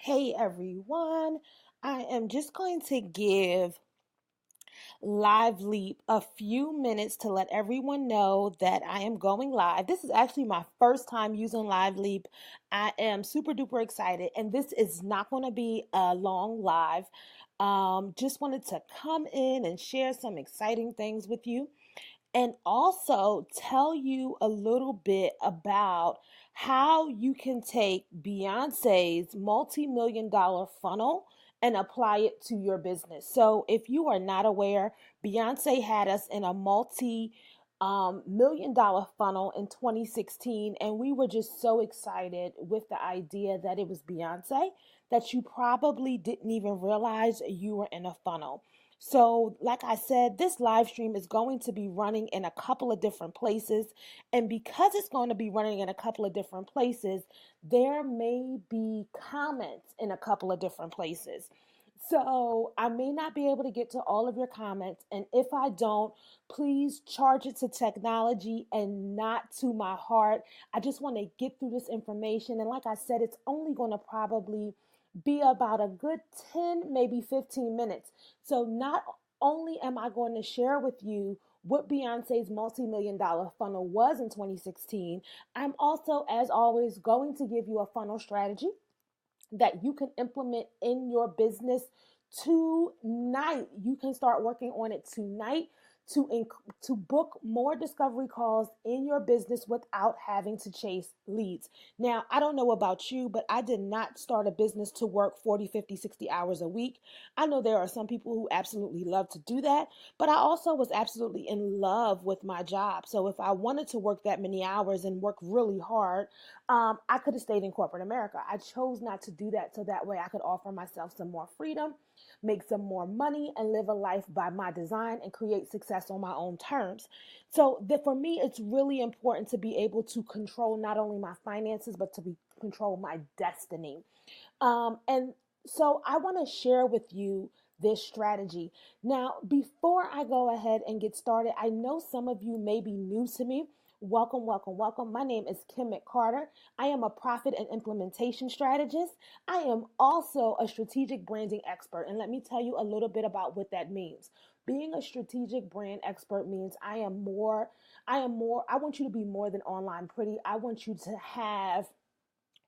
Hey everyone, I am just going to give Live Leap a few minutes to let everyone know that I am going live. This is actually my first time using Live Leap. I am super duper excited, and this is not going to be a long live. Just wanted to come in and share some exciting things with you and also tell you a little bit about how you can take Beyonce's multi-million dollar funnel and apply it to your business. So, if you are not aware, Beyonce had us in a multi million dollar funnel in 2016, and we were just so excited with the idea that it was Beyonce that you probably didn't even realize you were in a funnel. So, like I said, this live stream is going to be running in a couple of different places. And because it's going to be running in a couple of different places, there may be comments in a couple of different places. So, I may not be able to get to all of your comments. And if I don't, please charge it to technology and not to my heart. I just want to get through this information. And like I said, it's only going to probably be about a good 10, maybe 15 minutes. So not only am I going to share with you what Beyonce's multi-million dollar funnel was in 2016, I'm also, as always, going to give you a funnel strategy that you can implement in your business tonight. You can start working on it tonight to book more discovery calls in your business without having to chase leads. Now, I don't know about you, but I did not start a business to work 40, 50, 60 hours a week. I know there are some people who absolutely love to do that, but I also was absolutely in love with my job. So if I wanted to work that many hours and work really hard, I could have stayed in corporate America. I chose not to do that so that way I could offer myself some more freedom, make some more money, and live a life by my design and create success on my own terms. So that for me, it's really important to be able to control not only my finances, but to control my destiny. And so I want to share with you this strategy. Now, before I go ahead and get started, I know some of you may be new to me. Welcome, welcome, welcome. My name is Kim McCarter. I am a profit and implementation strategist. I am also a strategic branding expert. And let me tell you a little bit about what that means. Being a strategic brand expert means I want you to be more than online pretty. I want you to have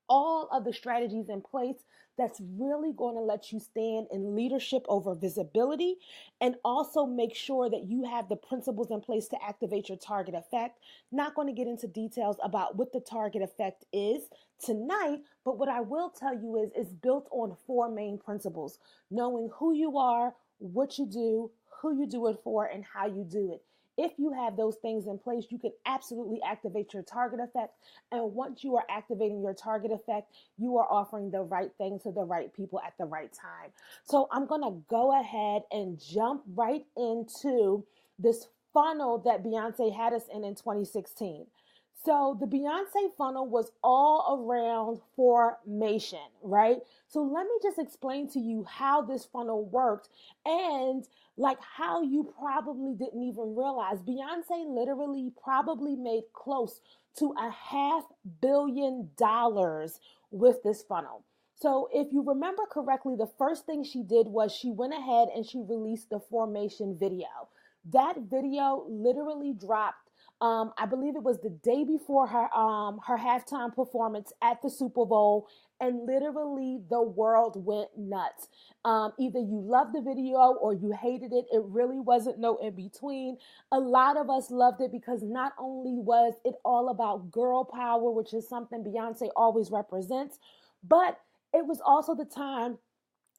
all of the strategies in place that's really going to let you stand in leadership over visibility and also make sure that you have the principles in place to activate your target effect. Not going to get into details about what the target effect is tonight, but what I will tell you is it's built on four main principles: knowing who you are, what you do, who you do it for, and how you do it. If you have those things in place, you can absolutely activate your target effect. And once you are activating your target effect, you are offering the right thing to the right people at the right time. So I'm going to go ahead and jump right into this funnel that Beyonce had us in 2016. So the Beyonce funnel was all around formation, right? So let me just explain to you how this funnel worked and like how you probably didn't even realize. Beyonce literally probably made close to $500 million with this funnel. So if you remember correctly, the first thing she did was she went ahead and she released the formation video. That video literally dropped. I believe it was the day before her halftime performance at the Super Bowl, and literally the world went nuts. Either you loved the video or you hated it. It really wasn't no in between. A lot of us loved it because not only was it all about girl power, which is something Beyonce always represents, but it was also the time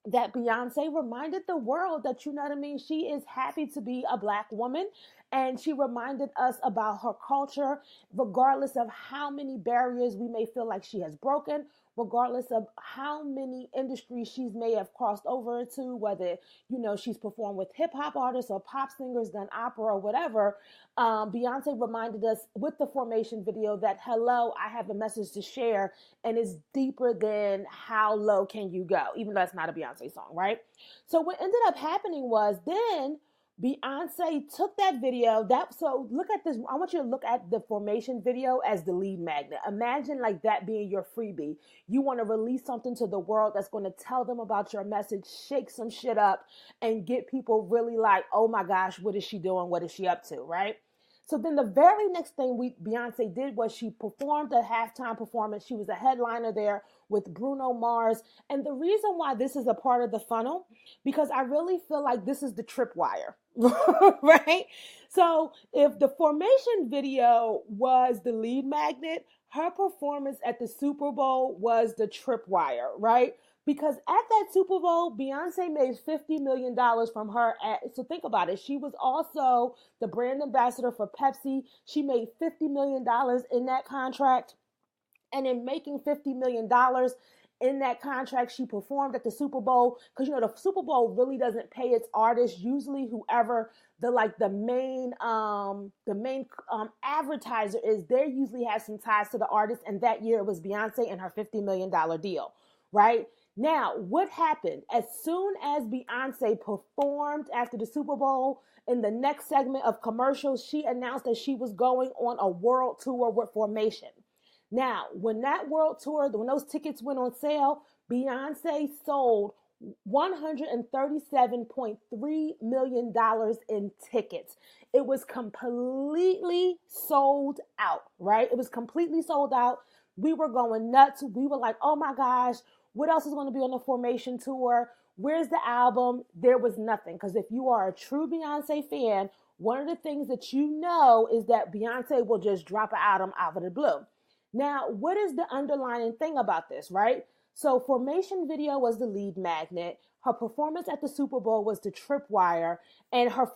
that Beyonce reminded the world that, you know what I mean, she is happy to be a Black woman. And she reminded us about her culture, regardless of how many barriers we may feel like she has broken, regardless of how many industries she may have crossed over to, whether, she's performed with hip hop artists or pop singers, done opera or whatever. Beyonce reminded us with the formation video that, hello, I have a message to share, and it's deeper than how low can you go, even though that's not a Beyonce song, right? So what ended up happening was then Beyonce took that video. So look at this. I want you to look at the formation video as the lead magnet. Imagine like that being your freebie. You want to release something to the world that's going to tell them about your message, shake some shit up, and get people really like, oh my gosh, what is she doing? What is she up to? Right? So then the very next thing Beyonce did was she performed a halftime performance. She was a headliner there with Bruno Mars. And the reason why this is a part of the funnel, because I really feel like this is the tripwire, right? So if the formation video was the lead magnet, her performance at the Super Bowl was the tripwire, right? Because at that Super Bowl, Beyonce made $50 million from her. So think about it. She was also the brand ambassador for Pepsi. She made $50 million in that contract. And in making $50 million in that contract, she performed at the Super Bowl. Because, the Super Bowl really doesn't pay its artists. Usually whoever the main advertiser is, they usually have some ties to the artist. And that year it was Beyonce and her $50 million deal, right? Now, what happened? As soon as Beyonce performed after the Super Bowl, in the next segment of commercials, she announced that she was going on a world tour with Formation. Now, when that world tour, when those tickets went on sale, Beyonce sold $137.3 million in tickets. It was completely sold out, right? It was completely sold out. We were going nuts. We were like, oh my gosh, what else is going to be on the Formation tour? Where's the album? There was nothing. Because if you are a true Beyonce fan, one of the things that you know is that Beyonce will just drop an album out of the blue. Now, what is the underlying thing about this, right? So Formation video was the lead magnet. Her performance at the Super Bowl was the tripwire. And her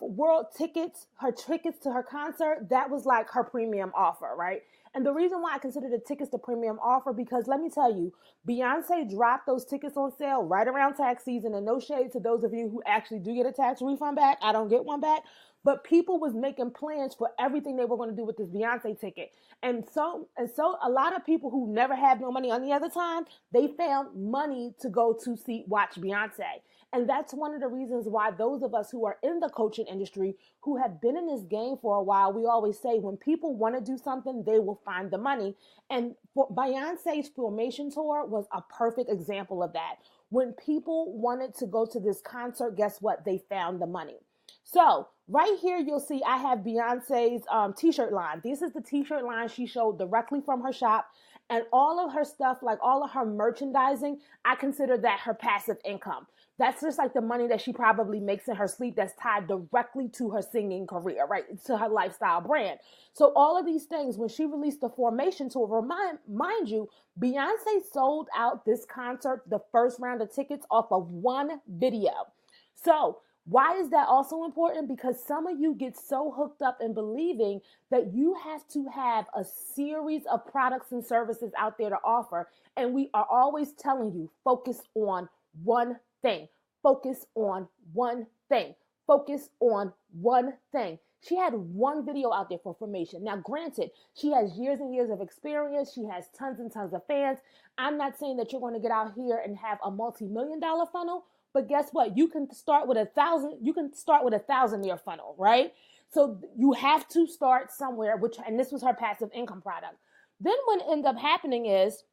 tickets to her concert, that was like her premium offer, right? And the reason why I consider the tickets the premium offer, because let me tell you, Beyonce dropped those tickets on sale right around tax season. And no shade to those of you who actually do get a tax refund back. I don't get one back. But people was making plans for everything they were going to do with this Beyonce ticket. And so a lot of people who never had no money on the other time, they found money to go to watch Beyonce. And that's one of the reasons why those of us who are in the coaching industry, who have been in this game for a while, we always say when people want to do something, they will find the money. And Beyonce's Formation tour was a perfect example of that. When people wanted to go to this concert, guess what? They found the money. So right here, you'll see I have Beyonce's t-shirt line. This is the t-shirt line she showed directly from her shop. And all of her stuff, like all of her merchandising, I consider that her passive income. That's just like the money that she probably makes in her sleep that's tied directly to her singing career, right? To her lifestyle brand. So all of these things, when she released the Formation tour, mind you, Beyonce sold out this concert, the first round of tickets, off of one video. So why is that also important? Because some of you get so hooked up in believing that you have to have a series of products and services out there to offer. And we are always telling you, focus on one thing. Focus on one thing. Focus on one thing. She had one video out there for Formation. Now, granted, she has years and years of experience. She has tons and tons of fans. I'm not saying that you're going to get out here and have a multi-million-dollar funnel. But guess what? You can start with 1,000. You can start with 1,000-year funnel, right? So you have to start somewhere, and this was her passive income product. Then what ended up happening is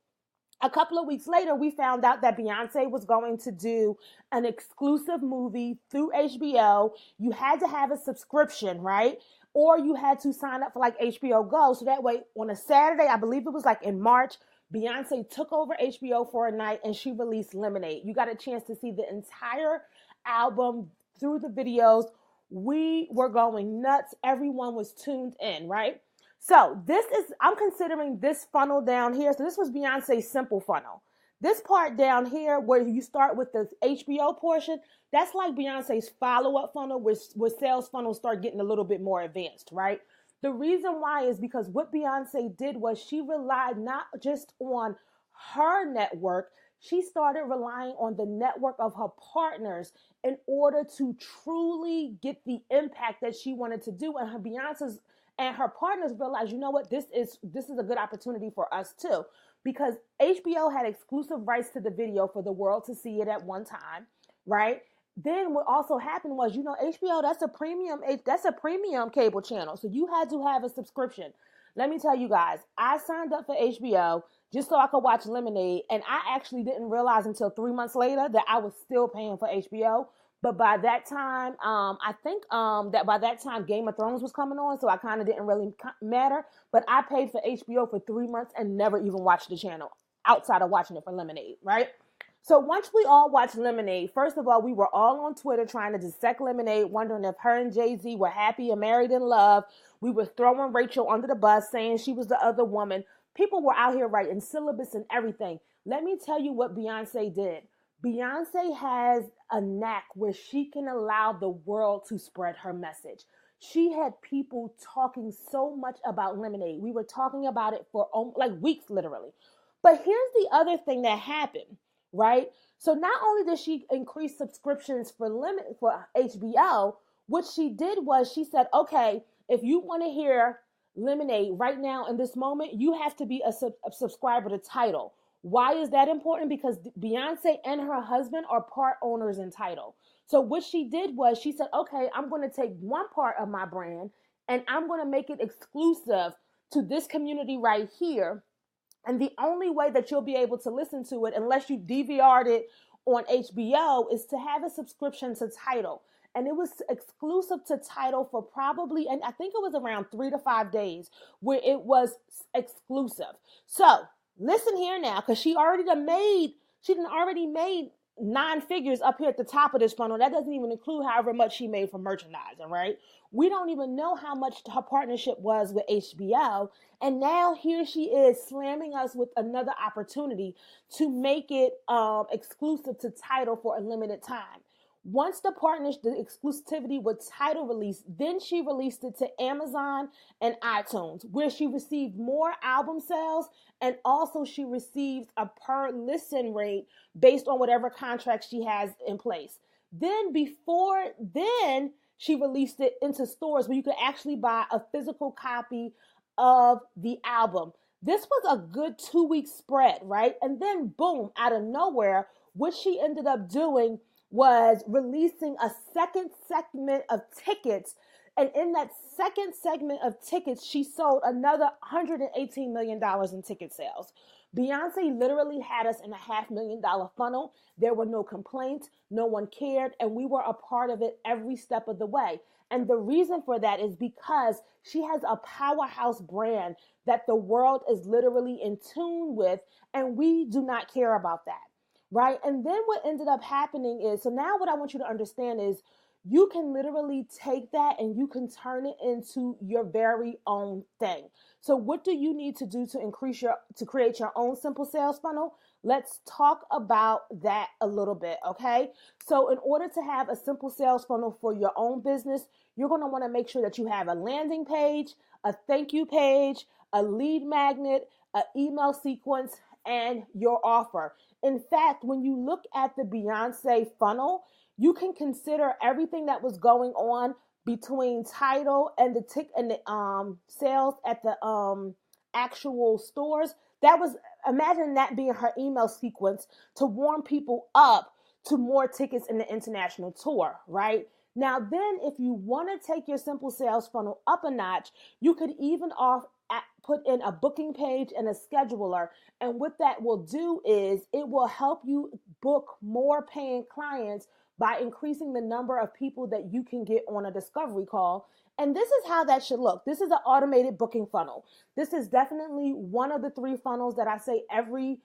a couple of weeks later, we found out that Beyonce was going to do an exclusive movie through HBO. You had to have a subscription, right? Or you had to sign up for like HBO Go. So that way on a Saturday, I believe it was like in March, Beyonce took over HBO for a night and she released Lemonade. You got a chance to see the entire album through the videos. We were going nuts. Everyone was tuned in, right? So I'm considering this funnel down here. So this was Beyonce's simple funnel. This part down here where you start with the HBO portion, that's like Beyonce's follow-up funnel where sales funnels start getting a little bit more advanced, right? The reason why is because what Beyonce did was she relied not just on her network, she started relying on the network of her partners in order to truly get the impact that she wanted to do. And her partners realized, you know what, this is a good opportunity for us too. Because HBO had exclusive rights to the video for the world to see it at one time, right? then what also happened was, HBO, that's a premium cable channel. So you had to have a subscription. Let me tell you guys, I signed up for HBO just so I could watch Lemonade, and I actually didn't realize until 3 months later that I was still paying for HBO. But by that time, I think that by that time Game of Thrones was coming on, so I kind of didn't really matter. But I paid for HBO for 3 months and never even watched the channel outside of watching it for Lemonade, right? So once we all watched Lemonade, first of all, we were all on Twitter trying to dissect Lemonade, wondering if her and Jay-Z were happy and married in love. We were throwing Rachel under the bus, saying she was the other woman. People were out here writing syllabus and everything. Let me tell you what Beyonce did. Beyonce has a knack where she can allow the world to spread her message. She had people talking so much about Lemonade. We were talking about it for like weeks, literally. But here's the other thing that happened, right? So not only did she increase subscriptions for HBO, what she did was she said, okay, if you want to hear Lemonade right now in this moment, you have to be a subscriber to Tidal. Why is that important? Because Beyonce and her husband are part owners in Tidal. So what she did was she said, okay, I'm going to take one part of my brand and I'm going to make it exclusive to this community right here. And the only way that you'll be able to listen to it, unless you DVR'd it on HBO, is to have a subscription to Tidal. And it was exclusive to Tidal for probably, and I think it was around 3 to 5 days where it was exclusive. So listen here now, because she done already made 9 figures up here at the top of this funnel. That doesn't even include however much she made from merchandising, right? We don't even know how much her partnership was with HBO. And now here she is slamming us with another opportunity to make it exclusive to Tidal for a limited time. Once the exclusivity with Tidal released, then she released it to Amazon and iTunes, where she received more album sales, and also she receives a per listen rate based on whatever contract she has in place. Then she released it into stores where you could actually buy a physical copy of the album. This was a good 2 week spread, right? And then boom, out of nowhere, what she ended up doing was releasing a second segment of tickets. And in that second segment of tickets, she sold another $118 million in ticket sales. Beyonce literally had us in a $500,000 funnel. There were no complaints, no one cared, and we were a part of it every step of the way. And the reason for that is because she has a powerhouse brand that the world is literally in tune with, and we do not care about that. Right. And then what ended up happening is, so now what I want you to understand is you can literally take that and you can turn it into your very own thing. So what do you need to do to create your own simple sales funnel? Let's talk about that a little bit. Okay. So in order to have a simple sales funnel for your own business, you're going to want to make sure that you have a landing page, a thank you page, a lead magnet, an email sequence, and your offer. In fact, when you look at the Beyonce funnel, you can consider everything that was going on between Tidal and the sales at the actual stores. Imagine that being her email sequence to warm people up to more tickets in the international tour, right? Now, then if you want to take your simple sales funnel up a notch, you could even put in a booking page and a scheduler. And what that will do is it will help you book more paying clients by increasing the number of people that you can get on a discovery call. And this is how that should look. This is an automated booking funnel. This is definitely one of the 3 funnels that I say every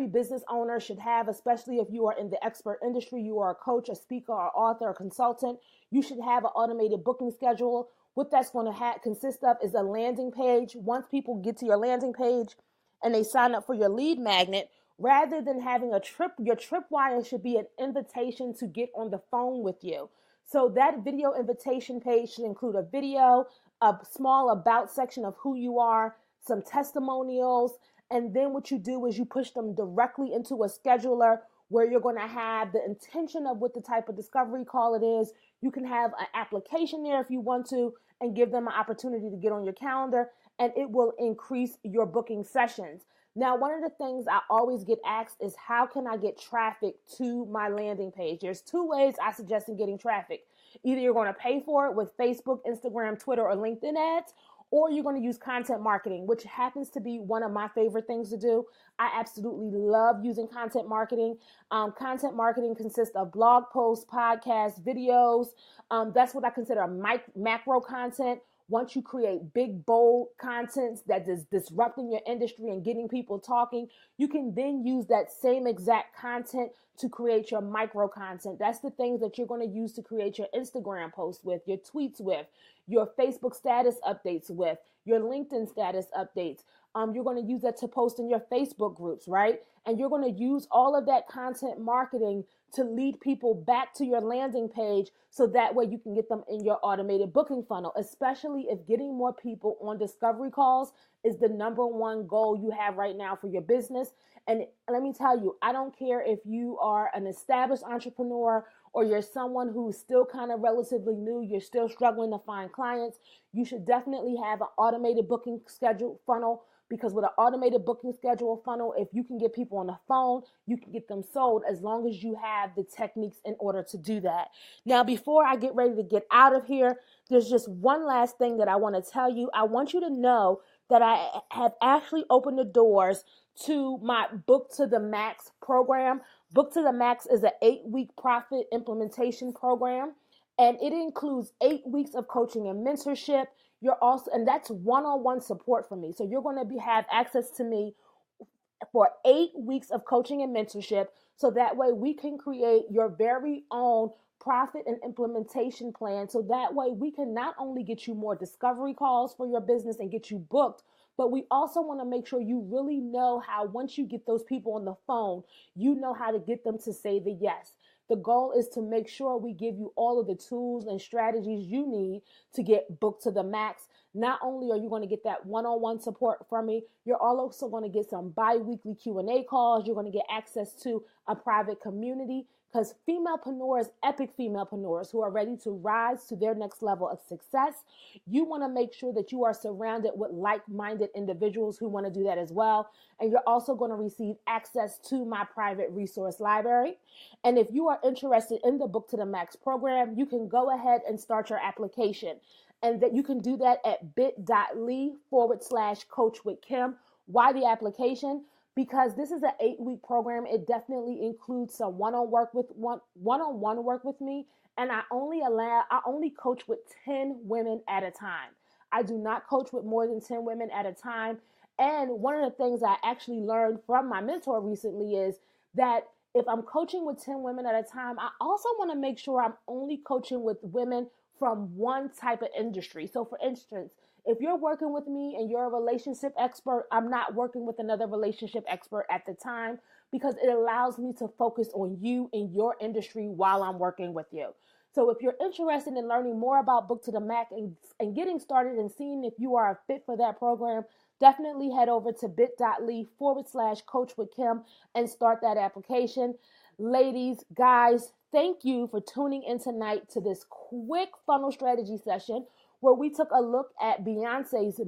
business owner should have, especially if you are in the expert industry, you are a coach, a speaker, or author, or consultant. You should have an automated booking schedule. What that's going to consist of is a landing page. Once people get to your landing page and they sign up for your lead magnet, rather than having your tripwire should be an invitation to get on the phone with you. So that video invitation page should include a video, a small about section of who you are, some testimonials, and then what you do is you push them directly into a scheduler where you're going to have the intention of what the type of discovery call it is. You can have an application there if you want to, and give them an opportunity to get on your calendar, and it will increase your booking sessions. Now, one of the things I always get asked is, how can I get traffic to my landing page? There's two ways I suggest in getting traffic. Either you're going to pay for it with Facebook, Instagram, Twitter, or LinkedIn ads, or you're going to use content marketing, which happens to be one of my favorite things to do. I absolutely love using content marketing. Content marketing consists of blog posts, podcasts, videos. That's what I consider macro content. Once you create big, bold content that is disrupting your industry and getting people talking, you can then use that same exact content to create your micro content. That's the things that you're going to use to create your Instagram posts with, your tweets with, your Facebook status updates with, your LinkedIn status updates. You're going to use that to post in your Facebook groups, right? And you're going to use all of that content marketing to lead people back to your landing page, so that way you can get them in your automated booking funnel, especially if getting more people on discovery calls is the number one goal you have right now for your business. And let me tell you, I don't care if you are an established entrepreneur or you're someone who's still kind of relatively new, you're still struggling to find clients, you should definitely have an automated booking schedule funnel. Because with an automated booking schedule funnel, if you can get people on the phone, you can get them sold, as long as you have the techniques in order to do that. Now, before I get ready to get out of here, there's just one last thing that I want to tell you. I want you to know that I have actually opened the doors to my Book to the Max program. Book to the Max is an 8-week profit implementation program, and it includes 8 weeks of coaching and mentorship. You're also, and that's one-on-one support from me. So you're going to have access to me for 8 weeks of coaching and mentorship. So that way we can create your very own profit and implementation plan. So that way we can not only get you more discovery calls for your business and get you booked, but we also want to make sure you really know how, once you get those people on the phone, you know how to get them to say the yes. The goal is to make sure we give you all of the tools and strategies you need to get booked to the max. Not only are you going to get that one-on-one support from me, you're also going to get some bi-weekly Q&A calls. You're going to get access to a private community, because femalepreneurs, epic femalepreneurs who are ready to rise to their next level of success, you want to make sure that you are surrounded with like-minded individuals who want to do that as well. And you're also going to receive access to my private resource library. And if you are interested in the Book to the Max program, you can go ahead and start your application. And that you can do that at bit.ly/coach with Kim. Why the application? Because this is an 8-week program. It definitely includes some one-on-one work with me. And I only coach with 10 women at a time. I do not coach with more than 10 women at a time. And one of the things I actually learned from my mentor recently is that if I'm coaching with 10 women at a time, I also want to make sure I'm only coaching with women from one type of industry. So for instance, if you're working with me and you're a relationship expert, I'm not working with another relationship expert at the time, because it allows me to focus on you and your industry while I'm working with you. So if you're interested in learning more about Book to the Max and getting started and seeing if you are a fit for that program, definitely head over to bit.ly/coach with Kim and start that application. Ladies, guys, thank you for tuning in tonight to this quick funnel strategy session where we took a look at Beyonce's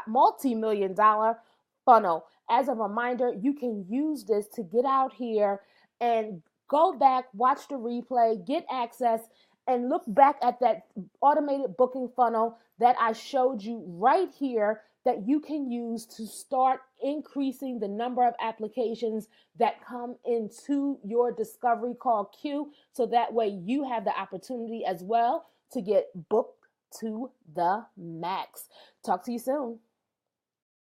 multi-million dollar funnel. As a reminder, you can use this to get out here and go back, watch the replay, get access, and look back at that automated booking funnel that I showed you right here, that you can use to start increasing the number of applications that come into your discovery call queue. So that way you have the opportunity as well to get booked to the max. Talk to you soon.